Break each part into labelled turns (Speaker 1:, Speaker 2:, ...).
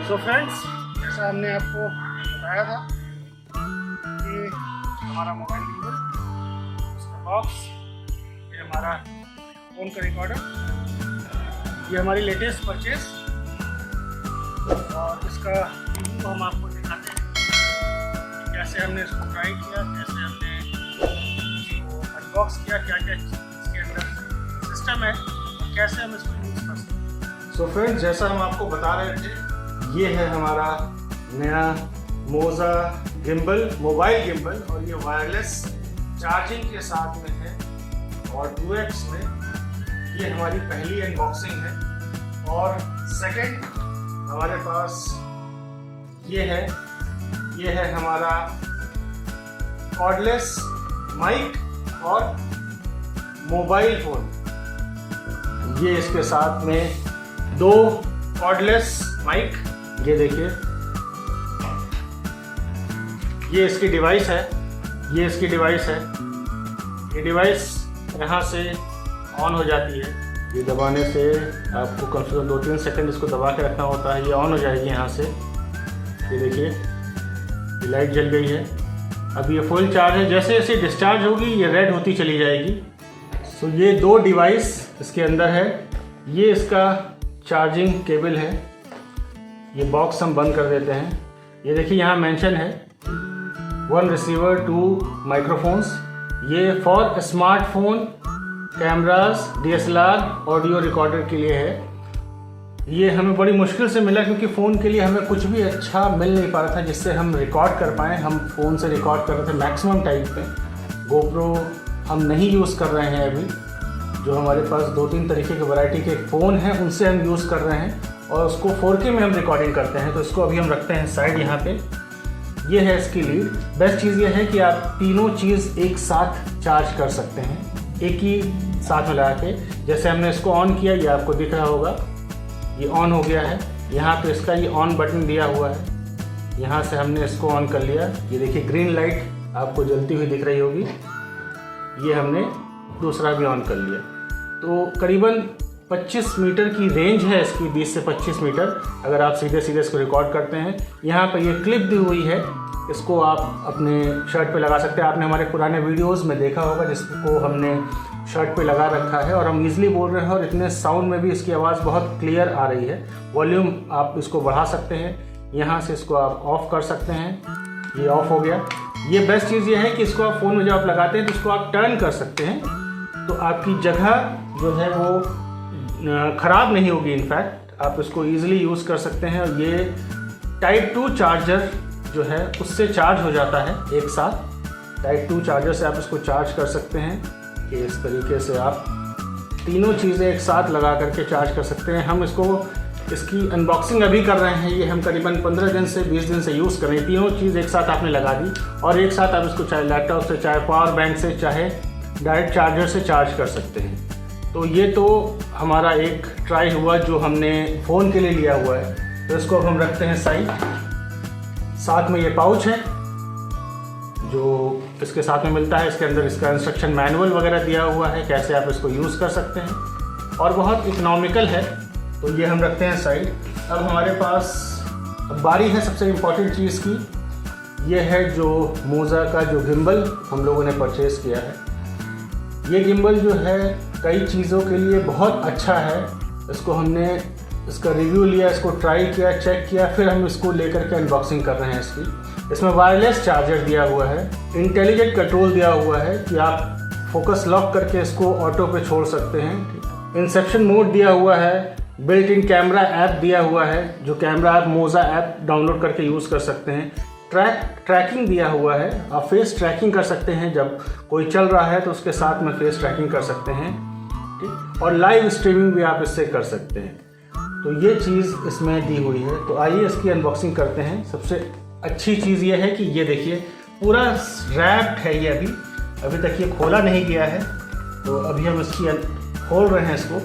Speaker 1: So friends, जैसा हमने आपको बताया था कि हमारा मोबाइल गिम्बल, इसका बॉक्स, ये हमारा फ़ोन का रिकॉर्डर, ये हमारी लेटेस्ट परचेज और इसका रिव्यू हम आपको दिखाते हैं कि कैसे हमने इसको ट्राई किया, कैसे हमने इसको अनबॉक्स किया, क्या क्या इसके अंदर सिस्टम है और कैसे हम इसको यूज़ कर सकते हैं। सो फ्रेंड्स, जैसा हम आपको बता रहे थे, ये है हमारा नया मोज़ा गिम्बल, मोबाइल गिम्बल, और ये वायरलेस चार्जिंग के साथ में है और 2x में। ये हमारी पहली अनबॉक्सिंग है। और सेकंड हमारे पास ये है हमारा कॉर्डलेस माइक और मोबाइल फ़ोन। ये इसके साथ में 2 कॉर्डलेस माइक, ये देखिए, ये इसकी डिवाइस है, ये डिवाइस यहाँ से ऑन हो जाती है। ये दबाने से आपको कम से कम 2-3 सेकंड इसको दबा के रखना होता है। ये ऑन हो जाएगी यहाँ से। ये देखिए, ये लाइट जल गई है। अब ये फुल चार्ज है। जैसे जैसे डिस्चार्ज होगी ये रेड होती चली जाएगी। सो ये 2 डिवाइस इसके अंदर है। ये इसका चार्जिंग केबल है। ये बॉक्स हम बंद कर देते हैं। ये देखिए, यहाँ मेंशन है 1 रिसीवर 2 माइक्रोफोन्स। ये for smartphone, cameras, DSLR, audio recorder के लिए है। ये हमें बड़ी मुश्किल से मिला क्योंकि फ़ोन के लिए हमें कुछ भी अच्छा मिल नहीं पा रहा था जिससे हम रिकॉर्ड कर पाएँ। हम फ़ोन से रिकॉर्ड कर रहे थे मैक्सिमम टाइम पे। GoPro हम नहीं यूज़ कर रहे हैं अभी। जो हमारे पास 2-3 तरीके के वैरायटी के फ़ोन हैं उनसे हम यूज़ कर रहे हैं और उसको 4K में हम रिकॉर्डिंग करते हैं। तो इसको अभी हम रखते हैं साइड यहाँ पे। ये है इसकी लीड। बेस्ट चीज़ ये है कि आप तीनों चीज़ एक साथ चार्ज कर सकते हैं, एक ही साथ में लगा के। जैसे हमने इसको ऑन किया, ये आपको दिख रहा होगा, ये ऑन हो गया है। यहाँ पे इसका ये ऑन बटन दिया हुआ है। यहाँ से हमने इसको ऑन कर लिया। ये देखिए, ग्रीन लाइट आपको जलती हुई दिख रही होगी। ये हमने दूसरा भी ऑन कर लिया। तो करीबन 25 मीटर की रेंज है इसकी, 20 से 25 मीटर, अगर आप सीधे सीधे इसको रिकॉर्ड करते हैं। यहाँ पर ये क्लिप दी हुई है, इसको आप अपने शर्ट पे लगा सकते हैं। आपने हमारे पुराने वीडियोस में देखा होगा जिसको हमने शर्ट पे लगा रखा है और हम ईज़िली बोल रहे हैं और इतने साउंड में भी इसकी आवाज़ बहुत क्लियर आ रही है। वॉल्यूम आप इसको बढ़ा सकते हैं, यहाँ से इसको आप ऑफ़ कर सकते हैं। ये ऑफ़ हो गया। ये बेस्ट चीज़ ये है कि इसको आप फ़ोन में जब आप लगाते हैं तो इसको आप टर्न कर सकते हैं, तो आपकी जगह जो है वो ख़राब नहीं होगी। इनफैक्ट आप इसको ईज़िली यूज़ कर सकते हैं। और ये टाइप 2 चार्जर जो है उससे चार्ज हो जाता है एक साथ। टाइप 2 चार्जर से आप इसको चार्ज कर सकते हैं कि इस तरीके से आप तीनों चीज़ें एक साथ लगा करके चार्ज कर सकते हैं। हम इसकी अनबॉक्सिंग अभी कर रहे हैं। ये हम करीबन 15 दिन से 20 दिन से यूज़ कर रहे हैं। तीनों चीज़ एक साथ आपने लगा दी और एक साथ आप इसको चाहे लैपटॉप से, चाहे पावर बैंक से, चाहे डायरेक्ट चार्जर से चार्ज कर सकते हैं। तो ये तो हमारा एक ट्राई हुआ जो हमने फ़ोन के लिए लिया हुआ है। तो इसको अब हम रखते हैं साइड। साथ में ये पाउच है जो इसके साथ में मिलता है। इसके अंदर इसका इंस्ट्रक्शन मैनुअल वगैरह दिया हुआ है, कैसे आप इसको यूज़ कर सकते हैं, और बहुत इकोनॉमिकल है। तो ये हम रखते हैं साइड। अब हमारे पास बारी है सबसे इम्पॉर्टेंट चीज़ की। ये है जो मोज़ा का जो गिम्बल हम लोगों ने परचेज़ किया है। ये गिम्बल जो है कई चीज़ों के लिए बहुत अच्छा है। इसको हमने इसका रिव्यू लिया, इसको ट्राई किया, चेक किया, फिर हम इसको लेकर के अनबॉक्सिंग कर रहे हैं इसकी। इसमें वायरलेस चार्जर दिया हुआ है, इंटेलिजेंट कंट्रोल दिया हुआ है कि आप फोकस लॉक करके इसको ऑटो पे छोड़ सकते हैं। इंसेप्शन मोड दिया हुआ है, बिल्ट इन कैमरा ऐप दिया हुआ है, जो कैमरा आप मोज़ा ऐप डाउनलोड करके यूज़ कर सकते हैं। ट्रैकिंग दिया हुआ है, आप फेस ट्रैकिंग कर सकते हैं। जब कोई चल रहा है तो उसके साथ में फेस ट्रैकिंग कर सकते हैं, ठीक। और लाइव स्ट्रीमिंग भी आप इससे कर सकते हैं। तो ये चीज़ इसमें दी हुई है। तो आइए इसकी अनबॉक्सिंग करते हैं। सबसे अच्छी चीज़ ये है कि ये देखिए पूरा रैप्ड है। ये अभी तक ये खोला नहीं गया है। तो अभी हम इसकी खोल रहे हैं इसको।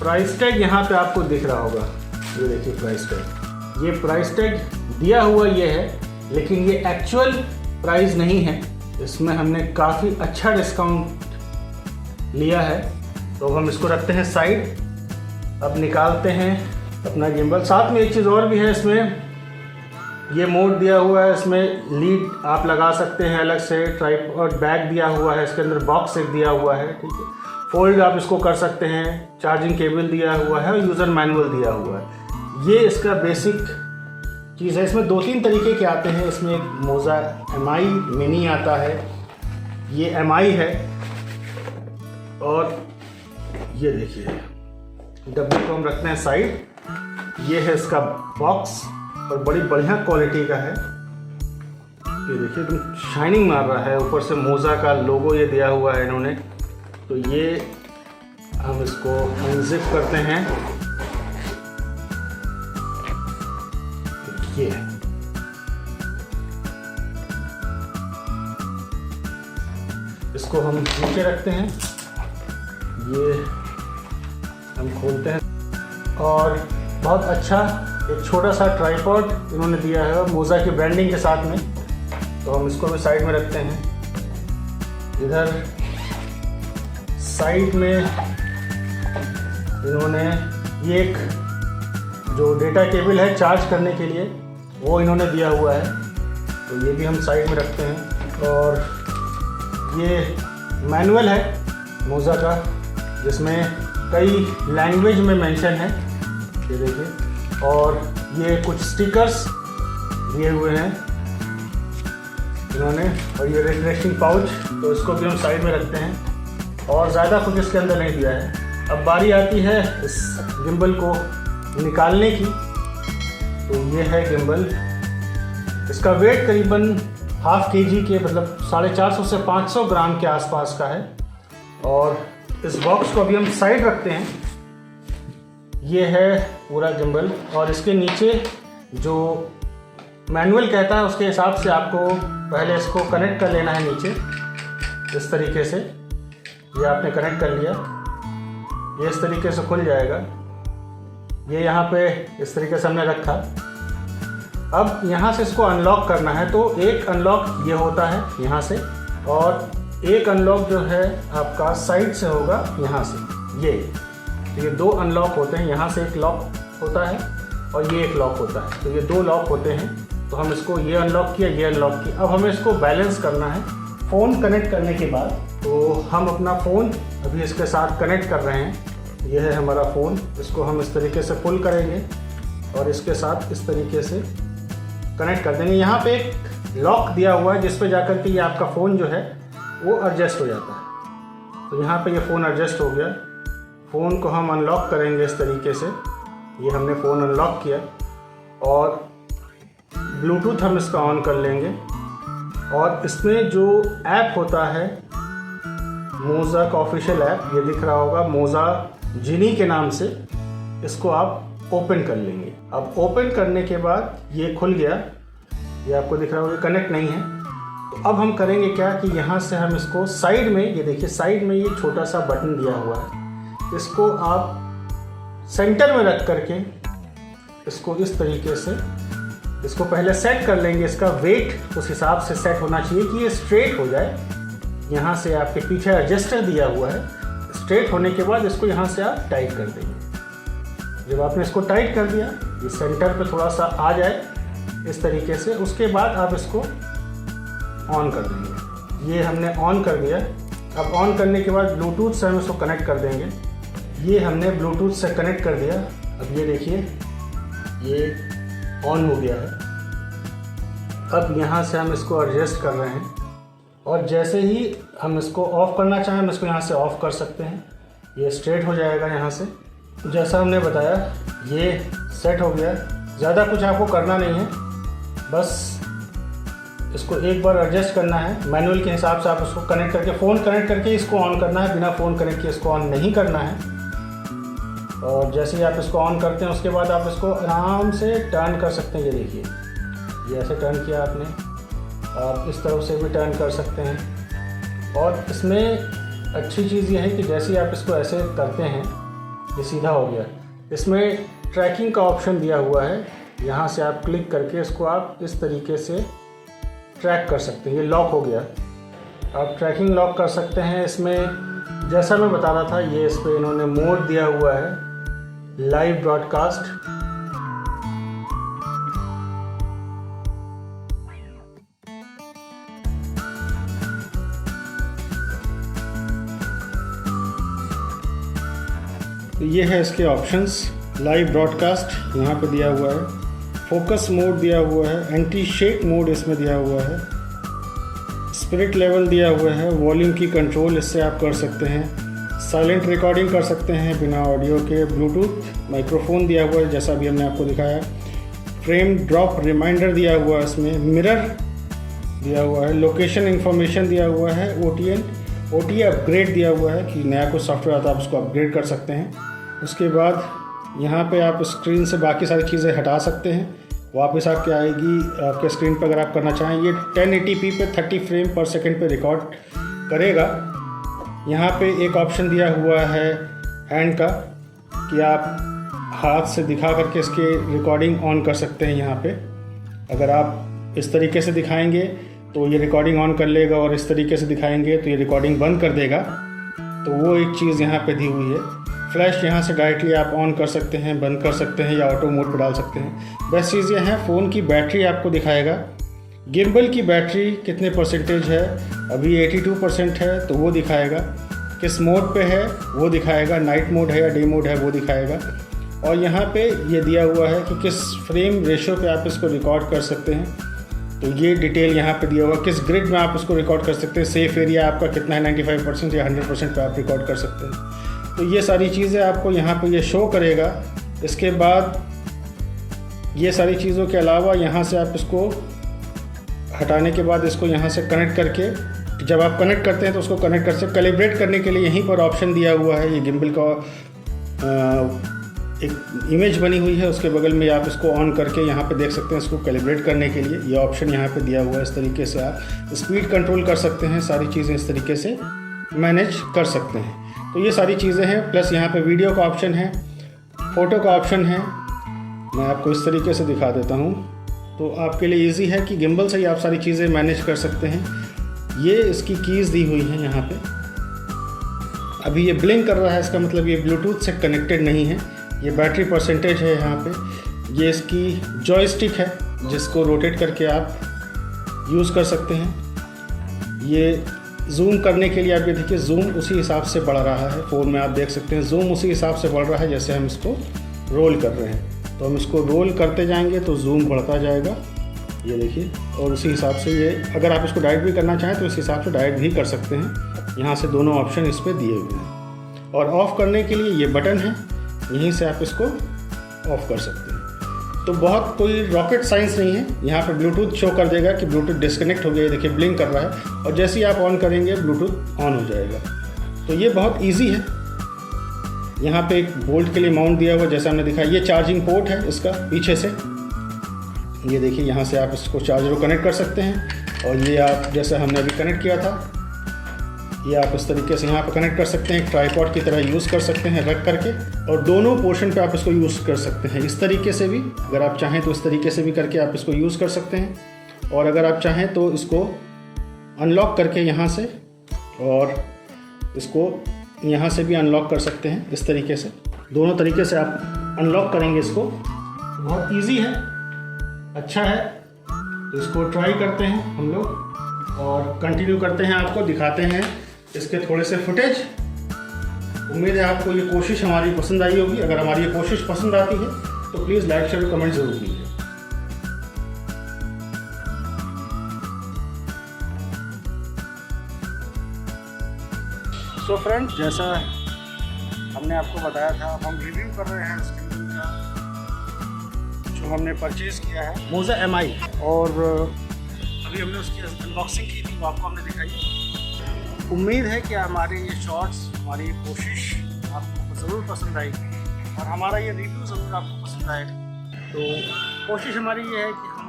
Speaker 1: प्राइस टैग यहाँ पे आपको दिख रहा होगा, ये देखिए प्राइस टैग। ये प्राइस टैग दिया हुआ ये है, लेकिन ये एक्चुअल प्राइस नहीं है, इसमें हमने काफ़ी अच्छा डिस्काउंट लिया है। तो अब हम इसको रखते हैं साइड। अब निकालते हैं अपना गिम्बल। साथ में एक चीज़ और भी है, इसमें ये मोड दिया हुआ है, इसमें लीड आप लगा सकते हैं अलग से, ट्राइपॉड बैग दिया हुआ है, इसके अंदर बॉक्स एक दिया हुआ है, ठीक है। फोल्ड आप इसको कर सकते हैं, चार्जिंग केबल दिया हुआ है और यूज़र मैनुअल दिया हुआ है। ये इसका बेसिक चीज़ है। इसमें 2-3 तरीके के आते हैं। इसमें एक मोज़ा MI मिनी आता है, ये MI है, और ये देखिए डब्बे को हम रखते हैं साइड। ये है इसका बॉक्स और बड़ी बढ़िया क्वालिटी का है। ये देखिए एकदम शाइनिंग मार रहा है, ऊपर से मोज़ा का लोगो ये दिया हुआ है इन्होंने। तो ये हम इसको अनजिप करते हैं, ये इसको हम नीचे रखते हैं, ये हम खोलते हैं और बहुत अच्छा एक छोटा सा ट्राइपॉड इन्होंने दिया है मोज़ा की ब्रांडिंग के साथ में। तो हम इसको भी साइड में रखते हैं। इधर साइड में इन्होंने ये एक जो डेटा केबल है चार्ज करने के लिए वो इन्होंने दिया हुआ है, तो ये भी हम साइड में रखते हैं। और ये मैनुअल है मोज़ा का, जिसमें कई लैंग्वेज में मेंशन है, ये देखिए। और ये कुछ स्टिकर्स दिए हुए हैं इन्होंने, और ये रिफ्रेशिंग पाउच, तो इसको भी हम साइड में रखते हैं। और ज़्यादा कुछ इसके अंदर नहीं दिया है। अब बारी आती है इस गिम्बल को निकालने की। तो ये है गिम्बल, इसका वेट करीबन 1/2 kg के, मतलब 450 से 500 ग्राम के आसपास का है। और इस बॉक्स को अभी हम साइड रखते हैं। ये है पूरा गिम्बल, और इसके नीचे जो मैनुअल कहता है उसके हिसाब से आपको पहले इसको कनेक्ट कर लेना है नीचे, इस तरीके से। ये आपने कनेक्ट कर लिया, ये इस तरीके से खुल जाएगा। ये यहाँ पे इस तरीके से हमने रखा। अब यहाँ से इसको अनलॉक करना है, तो एक अनलॉक ये होता है यहाँ से, और एक अनलॉक जो है आपका साइड से होगा यहाँ से। ये 2 अनलॉक होते हैं, यहाँ से एक लॉक होता है और ये एक लॉक होता है, तो ये 2 लॉक होते हैं। तो हम इसको ये अनलॉक किया, ये अनलॉक किया। अब हमें इसको बैलेंस करना है फ़ोन कनेक्ट करने के बाद। तो हम अपना फ़ोन अभी इसके साथ कनेक्ट कर रहे हैं। ये है हमारा फ़ोन, इसको हम इस तरीके से पुल करेंगे और इसके साथ इस तरीके से कनेक्ट कर देंगे। यहाँ पे एक लॉक दिया हुआ है जिस पे जाकर के ये आपका फ़ोन जो है वो एडजस्ट हो जाता है। तो यहाँ पे ये फ़ोन एडजस्ट हो गया। फ़ोन को हम अनलॉक करेंगे इस तरीके से। ये हमने फ़ोन अनलॉक किया और ब्लूटूथ हम इसका ऑन कर लेंगे। और इसमें जो ऐप होता है मोज़ा का ऑफिशियल ऐप, ये दिख रहा होगा मोज़ा जिनी के नाम से, इसको आप ओपन कर लेंगे। अब ओपन करने के बाद ये खुल गया, ये आपको दिख रहा होगा, कनेक्ट नहीं है। तो अब हम करेंगे क्या कि यहाँ से हम इसको साइड में, ये देखिए साइड में ये छोटा सा बटन दिया हुआ है, इसको आप सेंटर में रख करके इसको इस तरीके से इसको पहले सेट कर लेंगे। इसका वेट उस हिसाब से सेट होना चाहिए कि ये स्ट्रेट हो जाए। यहाँ से आपके पीछे एडजस्टर दिया हुआ है, स्ट्रेट होने के बाद इसको यहाँ से आप टाइट कर देंगे। जब आपने इसको टाइट कर दिया, ये सेंटर पे थोड़ा सा आ जाए इस तरीके से, उसके बाद आप इसको ऑन कर देंगे। ये हमने ऑन कर दिया। अब ऑन करने के बाद ब्लूटूथ से हम इसको कनेक्ट कर देंगे। ये हमने ब्लूटूथ से कनेक्ट कर दिया। अब ये देखिए ये ऑन हो गया है। अब यहाँ से हम इसको एडजस्ट कर रहे हैं और जैसे ही हम इसको ऑफ़ करना चाहें हम इसको यहाँ से ऑफ़ कर सकते हैं। ये स्ट्रेट हो जाएगा यहाँ से। जैसा हमने बताया ये सेट हो गया। ज़्यादा कुछ आपको करना नहीं है, बस इसको एक बार एडजस्ट करना है मैनुअल के हिसाब से। आप इसको कनेक्ट करके, फ़ोन कनेक्ट करके इसको ऑन करना है, बिना फ़ोन कनेक्ट किए इसको ऑन नहीं करना है। और जैसे ही आप इसको ऑन करते हैं उसके बाद आप इसको आराम से टर्न कर सकते हैं। ये देखिए ये ऐसे टर्न किया आपने, आप इस तरफ से भी टर्न कर सकते हैं। और इसमें अच्छी चीज़ ये है कि जैसे ही आप इसको ऐसे करते हैं ये सीधा हो गया। इसमें ट्रैकिंग का ऑप्शन दिया हुआ है, यहाँ से आप क्लिक करके इसको आप इस तरीके से ट्रैक कर सकते हैं। ये लॉक हो गया, आप ट्रैकिंग लॉक कर सकते हैं इसमें। जैसा मैं बता रहा था, ये इस पर इन्होंने मोड दिया हुआ है लाइव ब्रॉडकास्ट। तो ये है इसके ऑप्शंस, लाइव ब्रॉडकास्ट यहाँ पे दिया हुआ है, फोकस मोड दिया हुआ है, एंटी शेक मोड इसमें दिया हुआ है, स्पिरिट लेवल दिया हुआ है, वॉल्यूम की कंट्रोल इससे आप कर सकते हैं, साइलेंट रिकॉर्डिंग कर सकते हैं बिना ऑडियो के, ब्लूटूथ माइक्रोफोन दिया हुआ है जैसा भी हमने आपको दिखाया, फ्रेम ड्रॉप रिमाइंडर दिया हुआ है इसमें, मिरर दिया हुआ है, लोकेशन इन्फॉर्मेशन दिया हुआ है, OTA अपग्रेड दिया हुआ है कि नया कुछ सॉफ्टवेयर आता है आप उसको अपग्रेड कर सकते हैं। उसके बाद यहाँ पे आप स्क्रीन से बाकी सारी चीज़ें हटा सकते हैं, वापस आपके आएगी आपके स्क्रीन पर अगर आप करना चाहें। ये 1080p पे 30 फ्रेम पर सेकंड पे रिकॉर्ड करेगा। यहाँ पे एक ऑप्शन दिया हुआ है हैंड का कि आप हाथ से दिखा करके इसके रिकॉर्डिंग ऑन कर सकते हैं। यहाँ पे अगर आप इस तरीके से दिखाएंगे तो ये रिकॉर्डिंग ऑन कर लेगा और इस तरीके से दिखाएंगे तो ये रिकॉर्डिंग बंद कर देगा। तो वो एक चीज़ यहाँ पे दी हुई है। फ्लैश यहाँ से डायरेक्टली आप ऑन कर सकते हैं, बंद कर सकते हैं या ऑटो मोड पर डाल सकते हैं। बेस्ट चीज़ ये है, फ़ोन की बैटरी आपको दिखाएगा, गिम्बल की बैटरी कितने परसेंटेज है, अभी 82% है तो वो दिखाएगा, किस मोड पे है वो दिखाएगा, नाइट मोड है या डे मोड है वो दिखाएगा। और यहाँ पे ये दिया हुआ है कि किस फ्रेम रेशो पे आप इसको रिकॉर्ड कर सकते हैं, तो ये डिटेल यहाँ पे दिया हुआ, किस ग्रिड में आप इसको रिकॉर्ड कर सकते हैं, सेफ एरिया आपका कितना है, 95% या 100% पे आप रिकॉर्ड कर सकते हैं। तो ये सारी चीज़ें आपको यहाँ पे ये शो करेगा। इसके बाद ये सारी चीज़ों के अलावा यहाँ से आप इसको हटाने के बाद इसको यहाँ से कनेक्ट करके, जब आप कनेक्ट करते हैं तो उसको कनेक्ट कर सकते, कैलिब्रेट करने के लिए यहीं पर ऑप्शन दिया हुआ है। ये गिम्बल का एक इमेज बनी हुई है, उसके बगल में आप इसको ऑन करके यहाँ पे देख सकते हैं इसको कैलिब्रेट करने के लिए ये ऑप्शन यहाँ पे दिया हुआ है। इस तरीके से आप स्पीड कंट्रोल कर सकते हैं, सारी चीज़ें इस तरीके से मैनेज कर सकते हैं। तो ये सारी चीज़ें हैं। प्लस यहाँ पे वीडियो का ऑप्शन है, फ़ोटो का ऑप्शन है। मैं आपको इस तरीके से दिखा देता हूँ तो आपके लिए ईजी है कि गिम्बल से ही आप सारी चीज़ें मैनेज कर सकते हैं। ये इसकी कीज़ दी हुई हैं यहाँ पे। अभी ये ब्लिंक कर रहा है, इसका मतलब ये ब्लूटूथ से कनेक्टेड नहीं है। ये बैटरी परसेंटेज है यहाँ पे। ये इसकी जॉयस्टिक है जिसको रोटेट करके आप यूज़ कर सकते हैं। ये जूम करने के लिए आप ये देखिए, जूम उसी हिसाब से बढ़ रहा है। फ़ोन में आप देख सकते हैं जूम उसी हिसाब से बढ़ रहा है जैसे हम इसको रोल कर रहे हैं। तो हम इसको रोल करते जाएंगे तो जूम बढ़ता जाएगा, ये देखिए। और उसी हिसाब से ये, अगर आप इसको डायरेक्ट भी करना चाहें तो इस हिसाब से डायरेक्ट भी कर सकते हैं। यहाँ से दोनों ऑप्शन इस पर दिए हुए हैं। और ऑफ़ करने के लिए ये बटन है, यहीं से आप इसको ऑफ़ कर सकते हैं। तो बहुत कोई रॉकेट साइंस नहीं है। यहाँ पर ब्लूटूथ शो कर देगा कि ब्लूटूथ डिस्कनेक्ट हो गया, ये देखिए ब्लिंक कर रहा है, और जैसे ही आप ऑन करेंगे ब्लूटूथ ऑन हो जाएगा। तो ये बहुत इजी है। यहाँ पे एक बोल्ट के लिए माउंट दिया हुआ जैसा हमने दिखाया। ये चार्जिंग पोर्ट है इसका पीछे से, ये देखिए यहाँ से आप इसको चार्जर को कनेक्ट कर सकते हैं। और ये आप जैसे हमने अभी कनेक्ट किया था, ये आप इस तरीके से यहाँ पर कनेक्ट कर सकते हैं, ट्राइपॉड की तरह यूज़ कर सकते हैं रख करके। और दोनों पोर्शन पे आप इसको यूज़ कर सकते हैं, इस तरीके से भी, अगर आप चाहें तो इस तरीके से भी करके आप इसको यूज़ कर सकते हैं। और अगर आप चाहें तो इसको अनलॉक करके यहाँ से, और इसको यहाँ से भी अनलॉक कर सकते हैं इस तरीके से। दोनों तरीके से आप अनलॉक करेंगे इसको। बहुत ईजी है, अच्छा है। तो इसको ट्राई करते हैं हम लोग और कंटिन्यू करते हैं, आपको दिखाते हैं इसके थोड़े से फुटेज। उम्मीद है आपको ये कोशिश हमारी पसंद आई होगी। अगर हमारी ये कोशिश पसंद आती है तो प्लीज़ लाइक शेयर कमेंट ज़रूर कीजिए। सो फ्रेंड्स, जैसा हमने आपको बताया था, अब हम रिव्यू कर रहे हैं इस गिम्बल का जो हमने परचेज़ किया है, Moza Mi। और अभी हमने उसकी अनबॉक्सिंग की थी, वो आपको हमने दिखाई। उम्मीद है कि हमारे ये शॉर्ट्स, हमारी ये कोशिश आपको ज़रूर पसंद आएगी और हमारा ये रिव्यू ज़रूर आपको पसंद आएगा। तो कोशिश हमारी ये है कि हम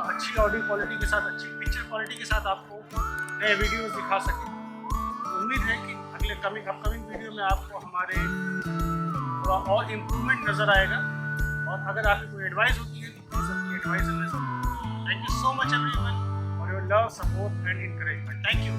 Speaker 1: अच्छी ऑडियो क्वालिटी के साथ, अच्छी पिक्चर क्वालिटी के साथ आपको नए वीडियोज़ दिखा सकें। उम्मीद है कि अगले अपकमिंग वीडियो में आपको हमारे थोड़ा और इम्प्रूवमेंट नज़र आएगा। और अगर आपकी कोई एडवाइस होती है तो प्लीज़ अपनी एडवाइस हमें ज़रूर। Thank you so much everyone for your
Speaker 2: love, support and encouragement. Thank you.